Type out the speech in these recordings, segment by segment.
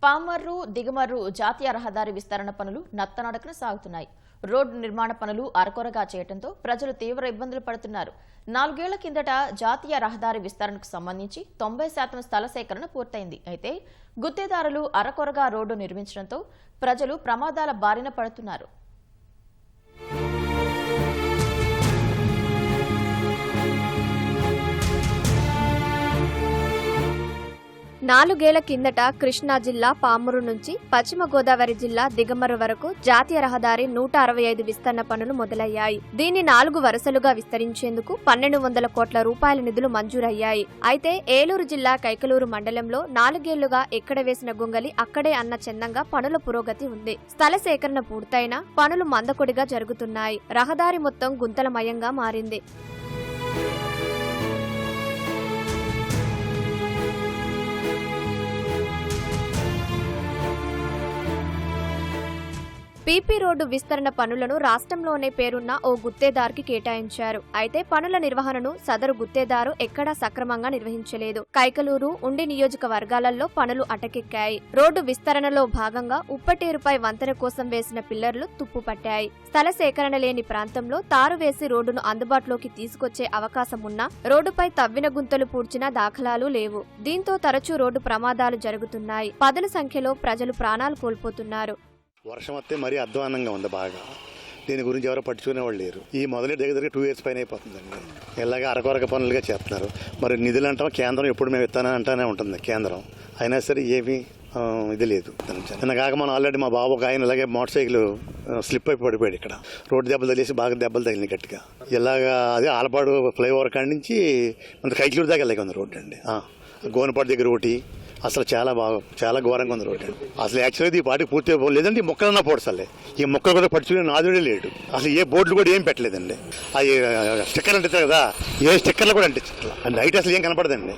పామర్రు దిగమర్రు జాతీయ రహదారి విస్తరణ పనులు నత్తనడకన సాగుతున్నాయి. రోడ్డు నిర్మాణ పనులు అరకొరగా చేయడంతో ప్రజలు తీవ్ర ఇబ్బందులు పడుతున్నారు. 4 ఏళ్ల కిందట జాతీయ రహదారి విస్తరణకు సంబంధించి 90% స్థల సేకరణ పూర్తయింది. అయితే గుత్తేదారులు అరకొరగా రోడ్డు నిర్మించడంతో ప్రజలు ప్రమాదాల బారిన పడుతున్నారు. 4 ఏళ్ల కిందట కృష్ణా జిల్లా పామూరు నుంచి పశ్చిమ గోదావరి జిల్లా దిగమర్రు వరకు జాతీయ రహదారి 165 విస్తరణ పనులు మొదలయ్యాయి. దీన్ని 4 వరుసలుగా విస్తరించేందుకు 1200 కోట్ల రూపాయల నిధులు మంజూరయ్యాయి. అయితే ఏలూరు జిల్లా కైకలూరు మండలంలో 4 ఏళ్లుగా ఎక్కడ వేసిన గొంగలి అక్కడే అన్న చందంగా పనుల పురోగతి ఉంది. స్థల సేకరణ పూర్తయినా పనులు మందకొడిగా జరుగుతున్నాయి. రహదారి మొత్తం గుంతలమయంగా మారింది. పీపీ రోడ్డు విస్తరణ పనులను రాష్ట్రంలోనే పేరున్న ఓ గుత్తేదారుకి కేటాయించారు. అయితే పనుల నిర్వహణను సదరు గుత్తేదారు ఎక్కడా సక్రమంగా నిర్వహించలేదు. కైకలూరు, ఉండి నియోజకవర్గాలలో పనులు అటకెక్కాయి. రోడ్డు విస్తరణలో భాగంగా ఉప్పటేరుపై వంతెన కోసం వేసిన పిల్లర్లు తుప్పుపట్టాయి. స్థల సేకరణ లేని ప్రాంతంలో తారు వేసి రోడ్డును అందుబాటులోకి తీసుకొచ్చే అవకాశం ఉన్నా రోడ్డుపై తవ్విన గుంతలు పూడ్చిన దాఖలాలు లేవు. దీంతో తరచూ రోడ్డు ప్రమాదాలు జరుగుతున్నాయి. పదుల సంఖ్యలో ప్రజలు ప్రాణాలు కోల్పోతున్నారు. వర్షం వస్తే మరీ అధ్వానంగా ఉంది. బాగా దీని గురించి ఎవరో పట్టించుకునే వాళ్ళు లేరు. ఈ మొదలై దగ్గర 2 years పైన అయిపోతుందండి. ఇలాగే అరకొరక పనులుగా చేస్తున్నారు. మరి నిధులు అంటాం కేంద్రం ఎప్పుడు మేము ఇస్తానని అంటానే ఉంటుంది కేంద్రం. అయినా సరే ఏమీ ఇది లేదు. నిన్న కాక మనం ఆల్రెడీ మా బాబు ఒక ఆయన ఇలాగే మోటార్ సైకిల్ స్లిప్ అయిపోయి పడిపోయాడు. ఇక్కడ రోడ్డు దెబ్బలు తగిలేసి బాగా దెబ్బలు తగిలినాయి గట్టిగా. ఇలాగా అదే ఆలపాడు ఫ్లైఓవర్ కాడి నుంచి మన కైకిలూరు దాకా వెళ్ళగా ఉంది రోడ్డు అండి. గోనపాడు దగ్గర ఒకటి అసలు చాలా ఘోరంగా ఉంది రోడ్డు. అసలు యాక్చువల్గా ఈ పాటికి పూర్తి లేదంటే ఈ మొక్కలన్నా పోడ్చాలి. ఈ మొక్కలు కూడా పడుచుకునే నాదుడే లేడు. అసలు ఏ బోర్డులు కూడా ఏం పెట్టలేదండి. అది స్టిక్కర్లు అంటిస్తారు కదా, ఏ స్టిక్కర్లు కూడా అంటించాలి. నైట్ అసలు ఏం కనపడదండి.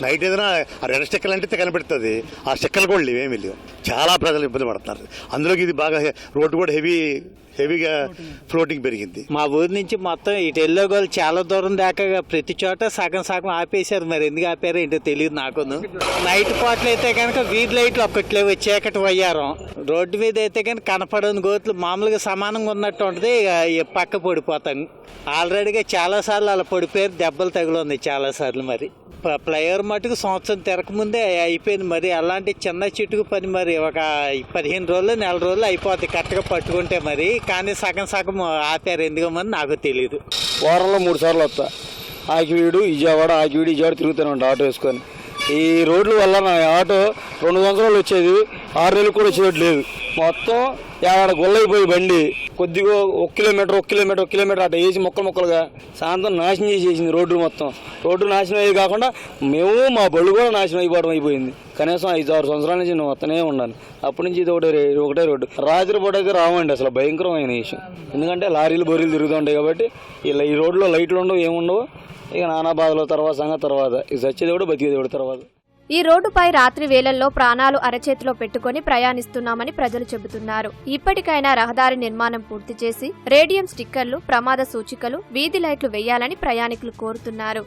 నైట్ ఏదైనా ఆ 2 స్టిక్కర్లు అంటితే కనపడుతుంది. ఆ స్టిక్కర్లు కూడా లేవు, ఏమీ లేవు. చాలా ప్రజలు ఇబ్బంది పడుతున్నారు. అందులోకి ఇది బాగా రోడ్డు కూడా హెవీగా ఫ్లోటింగ్ పెరిగింది. మా ఊరి నుంచి మొత్తం ఇటు ఎల్లోగోలు చాలా దూరం దాకా ప్రతి చోట సగం ఆపేశారు. మరి ఎందుకు ఆపారో ఏంటో తెలియదు నాకును. నైట్ పాటలు అయితే కనుక వీధి లైట్లు ఒక్కట్లేవు, చీకటి వయ్యారం. రోడ్డు మీద అయితే కనుక కనపడని గోతులు మామూలుగా సమానంగా ఉన్నట్టు ఉంటుంది. పక్క పడిపోతాను. ఆల్రెడీగా చాలా సార్లు అలా పడిపోయారు, దెబ్బలు తగులుంది చాలా సార్లు. మరి ఫ్లైఓవర్ మటుకు సంవత్సరం తిరగకముందే అయిపోయింది. మరి అలాంటి చిన్న చిటుకు పని మరి ఒక 15 రోజులు, నెల రోజులు అయిపోతాయి కరెక్ట్గా పట్టుకుంటే. మరి కానీ సగం ఆపారు ఎందుకో మరి నాకు తెలియదు. వారంలో 3 సార్లు వస్తా. ఆకివీడు విజయవాడ తిరుగుతూనే ఉంటా ఆటో వేసుకొని. ఈ రోడ్ల వల్ల నా ఆటో 2 సంవత్సరాలు వచ్చేది 6 నెలలు కూడా వచ్చేది లేదు. మొత్తం 50 గొల్లైపోయి బండి కొద్దిగా 1 కిలోమీటర్ అట్లా వేసి మొక్కలుగా సాయంత్రం నాశనం చేసేసింది రోడ్డు మొత్తం. రోడ్డు నాశనం అయ్యి కాకుండా మేము మా బళ్ళు కూడా నాశనం అయిపోయింది. కనీసం 5-6 సంవత్సరాల నుంచి నేను వస్తూనే ఉన్నాను. అప్పటి నుంచి ఇది ఒకటే రోడ్డు. రాత్రి పూట అయితే రావండి, అసలు భయంకరమైన విషయం. ఎందుకంటే లారీలు బొరీలు తిరుగుతుంటాయి కాబట్టి ఈ రోడ్లో లైట్లు ఉండవు, ఏముండవు. ఇక నానా బాధలు తర్వాత ఇది చచ్చేదేవుడు బతికేదేవుడు తర్వాత. ఈ రోడ్డుపై రాత్రి వేళల్లో ప్రాణాలు అరచేతిలో పెట్టుకుని ప్రయాణిస్తున్నామని ప్రజలు చెబుతున్నారు. ఇప్పటికైనా రహదారి నిర్మాణం పూర్తి చేసి రేడియం స్టిక్కర్లు, ప్రమాద సూచికలు, వీధి లైట్లు వేయాలని ప్రయాణికులు కోరుతున్నారు.